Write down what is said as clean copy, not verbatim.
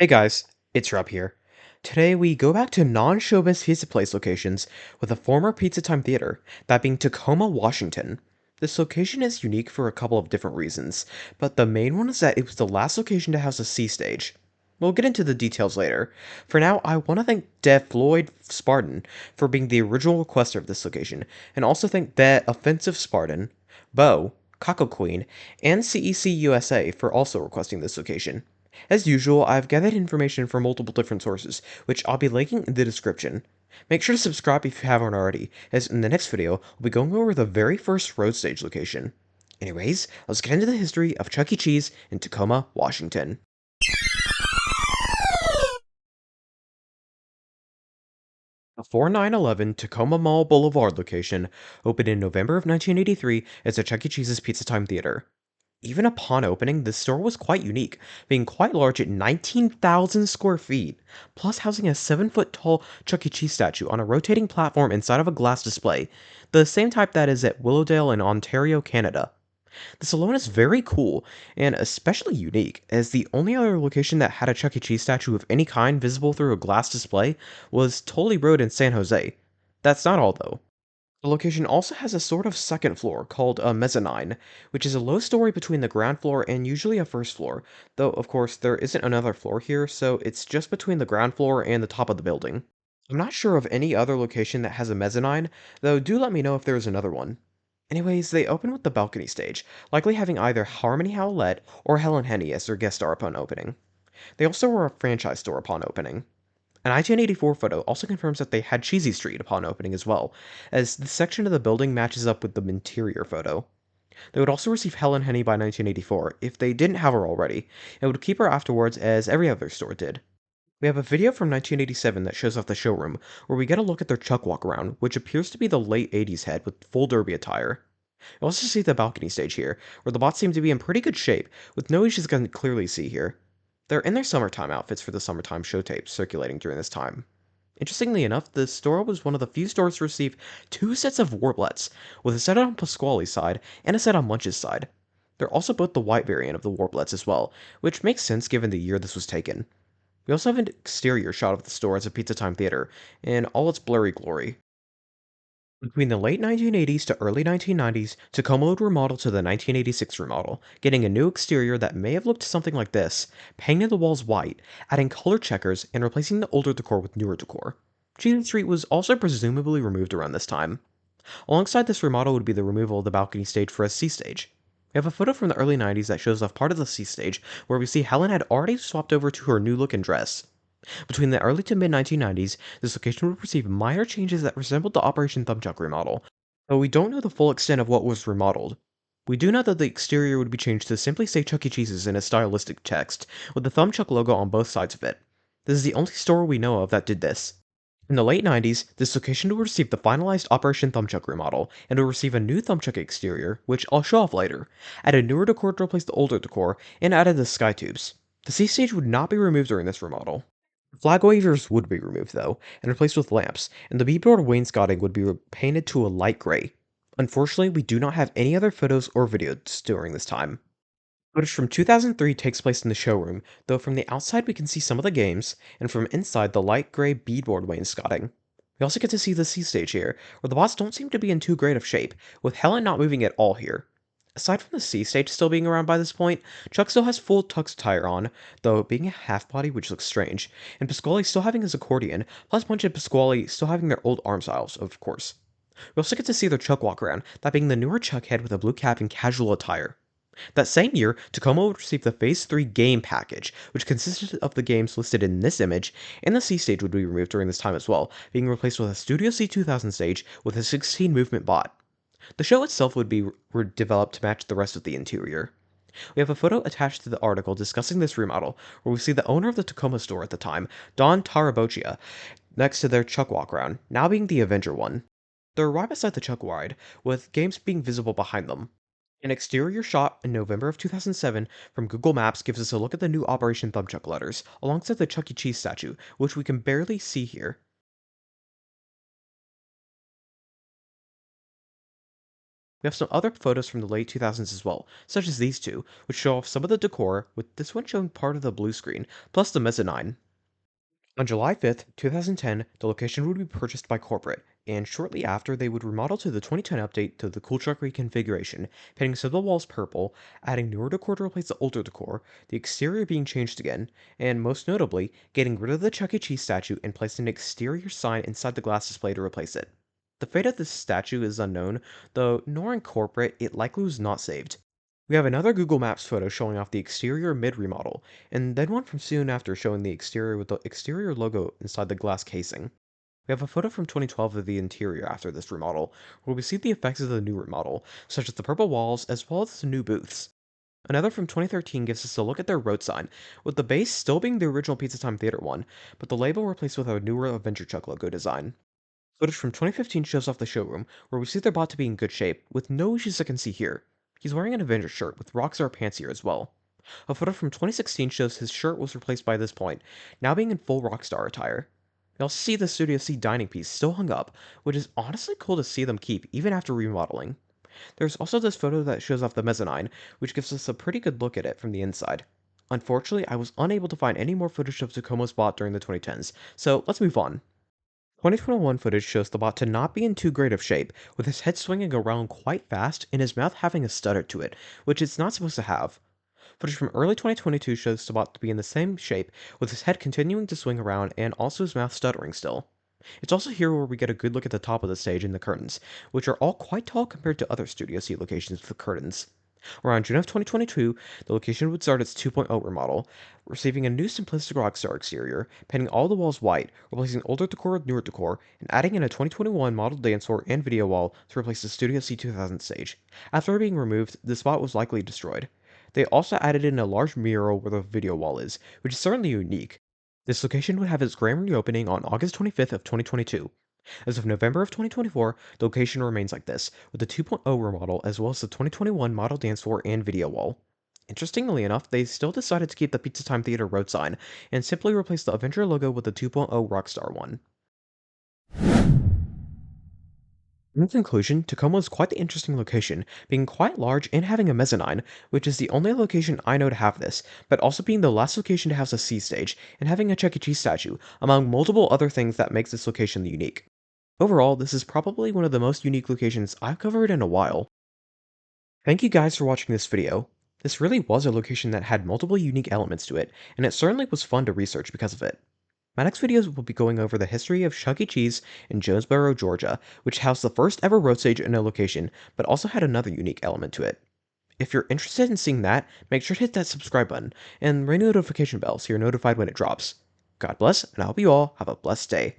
Hey guys, it's Rob here. Today we go back to non-showbiz pizza place locations with a former Pizza Time theater, that being Tacoma, Washington. This location is unique for a couple of different reasons, but the main one is that it was the last location to house a C stage. We'll get into the details later. For now, I want to thank Dev Floyd Spartan for being the original requester of this location, and also thank The Offensive Spartan, Bo, Kako Queen, and CEC USA for also requesting this location. As usual, I've gathered information from multiple different sources, which I'll be linking in the description. Make sure to subscribe if you haven't already, as in the next video, we'll be going over the very first road stage location. Anyways, let's get into the history of Chuck E. Cheese in Tacoma, Washington. The 4911 Tacoma Mall Boulevard location opened in November of 1983 as a Chuck E. Cheese's Pizza Time Theater. Even upon opening, the store was quite unique, being quite large at 19,000 square feet, plus housing a 7-foot tall Chuck E. Cheese statue on a rotating platform inside of a glass display, the same type that is at Willowdale in Ontario, Canada. This alone is very cool, and especially unique, as the only other location that had a Chuck E. Cheese statue of any kind visible through a glass display was Tully Road in San Jose. That's not all, though. The location also has a sort of second floor called a mezzanine, which is a low story between the ground floor and usually a first floor, though of course there isn't another floor here, so it's just between the ground floor and the top of the building. I'm not sure of any other location that has a mezzanine, though do let me know if there is another one. Anyways, they open with the balcony stage, likely having either Harmony Howlett or Helen Henny as their guest star upon opening. They also were a franchise store upon opening. An 1984 photo also confirms that they had Cheesy Street upon opening as well, as this section of the building matches up with the interior photo. They would also receive Helen Henny by 1984, if they didn't have her already, and would keep her afterwards as every other store did. We have a video from 1987 that shows off the showroom, where we get a look at their Chuck walk around, which appears to be the late 80s head with full derby attire. You also see the balcony stage here, where the bots seem to be in pretty good shape, with no issues you can clearly see here. They're in their summertime outfits for the summertime show tapes circulating during this time. Interestingly enough, the store was one of the few stores to receive two sets of warblets, with a set on Pasquale's side and a set on Munch's side. They're also both the white variant of the warblets as well, which makes sense given the year this was taken. We also have an exterior shot of the store as a Pizza Time theater, in all its blurry glory. Between the late 1980s to early 1990s, Tacoma would remodel to the 1986 remodel, getting a new exterior that may have looked something like this, painting the walls white, adding color checkers, and replacing the older decor with newer decor. Cheese Street was also presumably removed around this time. Alongside this remodel would be the removal of the balcony stage for a C stage. We have a photo from the early 90s that shows off part of the C stage, where we see Helen had already swapped over to her new look and dress. Between the early to mid 1990s, this location would receive minor changes that resembled the Operation Thumbchuck remodel, though we don't know the full extent of what was remodeled. We do know that the exterior would be changed to simply say Chuck E. Cheese's in a stylistic text, with the Thumbchuck logo on both sides of it. This is the only store we know of that did this. In the late 90s, this location would receive the finalized Operation Thumbchuck remodel, and will receive a new Thumbchuck exterior, which I'll show off later, added newer decor to replace the older decor, and added the sky tubes. The C stage would not be removed during this remodel. Flag wavers would be removed, though, and replaced with lamps, and the beadboard wainscoting would be painted to a light gray. Unfortunately, we do not have any other photos or videos during this time. Footage from 2003 takes place in the showroom, though from the outside we can see some of the games, and from inside the light gray beadboard wainscoting. We also get to see the C stage here, where the bots don't seem to be in too great of shape, with Helen not moving at all here. Aside from the C stage still being around by this point, Chuck still has full tux attire on, though being a half body, which looks strange, and Pasquale still having his accordion, plus Punch and Pasquale still having their old arm styles, of course. We also get to see their Chuck walk around, that being the newer Chuck head with a blue cap and casual attire. That same year, Tacoma would receive the Phase 3 game package, which consisted of the games listed in this image, and the C stage would be removed during this time as well, being replaced with a Studio C2000 stage with a 16 movement bot. The show itself would be redeveloped to match the rest of the interior. We have a photo attached to the article discussing this remodel, where we see the owner of the Tacoma store at the time, Don Taraboccia, next to their Chuck walk around, now being the Avenger one. They're right beside the Chuck ride, with games being visible behind them. An exterior shot in November of 2007 from Google Maps gives us a look at the new Operation Thumbchuck letters, alongside the Chuck E. Cheese statue, which we can barely see here. We have some other photos from the late 2000s as well, such as these two, which show off some of the decor, with this one showing part of the blue screen, plus the mezzanine. On July 5th, 2010, the location would be purchased by corporate, and shortly after, they would remodel to the 2010 update to the cool truck reconfiguration, painting some of the walls purple, adding newer decor to replace the older decor, the exterior being changed again, and most notably, getting rid of the Chuck E. Cheese statue and placing an exterior sign inside the glass display to replace it. The fate of this statue is unknown, though nor in corporate, it likely was not saved. We have another Google Maps photo showing off the exterior mid-remodel, and then one from soon after showing the exterior with the exterior logo inside the glass casing. We have a photo from 2012 of the interior after this remodel, where we see the effects of the new remodel, such as the purple walls as well as the new booths. Another from 2013 gives us a look at their road sign, with the base still being the original Pizza Time Theater one, but the label replaced with a newer Adventure Chuck logo design. Footage from 2015 shows off the showroom, where we see their bot to be in good shape, with no issues I can see here. He's wearing an Avenger shirt with Rockstar pants here as well. A photo from 2016 shows his shirt was replaced by this point, now being in full Rockstar attire. We also see the Studio C dining piece still hung up, which is honestly cool to see them keep even after remodeling. There's also this photo that shows off the mezzanine, which gives us a pretty good look at it from the inside. Unfortunately, I was unable to find any more footage of Tacoma's bot during the 2010s, so let's move on. 2021 footage shows the bot to not be in too great of shape, with his head swinging around quite fast and his mouth having a stutter to it, which it's not supposed to have. Footage from early 2022 shows the bot to be in the same shape, with his head continuing to swing around and also his mouth stuttering still. It's also here where we get a good look at the top of the stage and the curtains, which are all quite tall compared to other Studio C locations with curtains. Around June of 2022, the location would start its 2.0 remodel, receiving a new simplistic Rockstar exterior, painting all the walls white, replacing older decor with newer decor, and adding in a 2021 model dance floor and video wall to replace the Studio C 2000 stage. After being removed, the spot was likely destroyed. They also added in a large mural where the video wall is, which is certainly unique. This location would have its grand reopening on August 25th of 2022. As of November of 2024, the location remains like this, with the 2.0 remodel as well as the 2021 model dance floor and video wall. Interestingly enough, they still decided to keep the Pizza Time Theater road sign and simply replace the Avenger logo with the 2.0 Rockstar one. In conclusion, Tacoma is quite the interesting location, being quite large and having a mezzanine, which is the only location I know to have this, but also being the last location to house a C stage, and having a Chuck E. Cheese statue, among multiple other things that makes this location unique. Overall, this is probably one of the most unique locations I've covered in a while. Thank you guys for watching this video. This really was a location that had multiple unique elements to it, and it certainly was fun to research because of it. My next videos will be going over the history of Chuck E. Cheese in Jonesboro, Georgia, which housed the first ever road stage in a location, but also had another unique element to it. If you're interested in seeing that, make sure to hit that subscribe button and ring the notification bell so you're notified when it drops. God bless, and I hope you all have a blessed day.